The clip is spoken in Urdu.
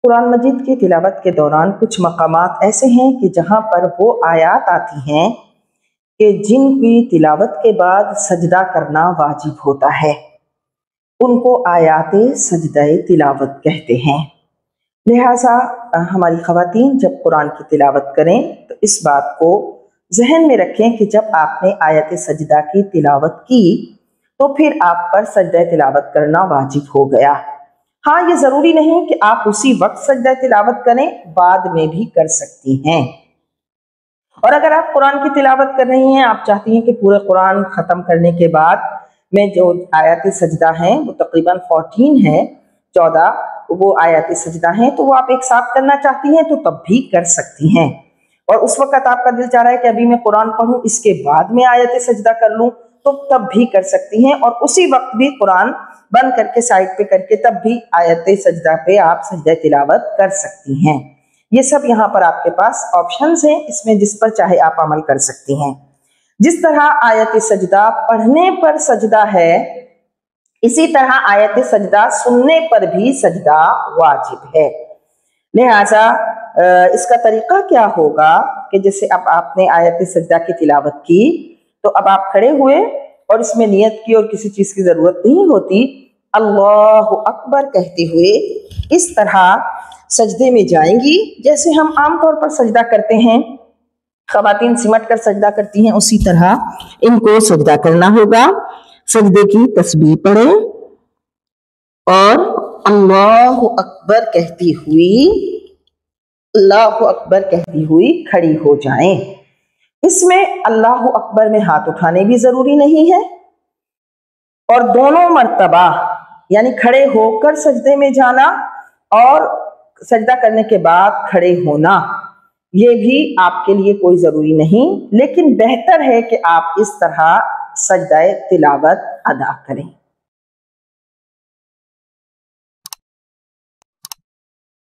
قرآن مجید کی تلاوت کے دوران کچھ مقامات ایسے ہیں کہ جہاں پر وہ آیات آتی ہیں کہ جن کی تلاوت کے بعد سجدہ کرنا واجب ہوتا ہے، ان کو آیات سجدہ تلاوت کہتے ہیں۔ لہٰذا ہماری خواتین جب قرآن کی تلاوت کریں تو اس بات کو ذہن میں رکھیں کہ جب آپ نے آیت سجدہ کی تلاوت کی تو پھر آپ پر سجدہ تلاوت کرنا واجب ہو گیا۔ ہاں، یہ ضروری نہیں کہ آپ اسی وقت سجدہ تلاوت کریں، بعد میں بھی کر سکتی ہیں۔ اور اگر آپ قرآن کی تلاوت کر رہی ہیں، آپ چاہتی ہیں کہ پورے قرآن ختم کرنے کے بعد میں جو آیات سجدہ ہیں وہ تقریباً 14 ہیں، 14 وہ آیات سجدہ ہیں، تو وہ آپ ایک ساتھ کرنا چاہتی ہیں تو تب بھی کر سکتی ہیں۔ اور اس وقت آپ کا دل چاہ رہا ہے کہ ابھی میں قرآن پڑھوں، اس کے بعد میں آیت سجدہ کر لوں، تو تب بھی کر سکتی ہیں، اور اسی وقت بھی قرآن بند کر کے سائڈ پہ کر کے تب بھی آیت سجدہ پہ آپ سجدہ تلاوت کر سکتی ہیں۔ یہ سب یہاں پر آپ کے پاس آپشنز ہیں، اس میں جس پر چاہے آپ عمل کر سکتی ہیں۔ جس طرح آیت سجدہ پڑھنے پر سجدہ ہے، اسی طرح آیت سجدہ سننے پر بھی سجدہ واجب ہے۔ لہٰذا اس کا طریقہ کیا ہوگا کہ جیسے اب آپ نے آیت سجدہ کی تلاوت کی تو اب آپ کھڑے ہوئے اور اس میں نیت کی اور کسی چیز کی ضرورت نہیں ہوتی، اللہ اکبر کہتے ہوئے اس طرح سجدے میں جائیں گی جیسے ہم عام طور پر سجدہ کرتے ہیں، خواتین سمٹ کر سجدہ کرتی ہیں، اسی طرح ان کو سجدہ کرنا ہوگا۔ سجدے کی تسبیح پڑھیں اور اللہ اکبر کہتی ہوئی کھڑی ہو جائیں۔ اس میں اللہ اکبر میں ہاتھ اٹھانے بھی ضروری نہیں ہے، اور دونوں مرتبہ یعنی کھڑے ہو کر سجدے میں جانا اور سجدہ کرنے کے بعد کھڑے ہونا، یہ بھی آپ کے لیے کوئی ضروری نہیں، لیکن بہتر ہے کہ آپ اس طرح سجدہ تلاوت ادا کریں۔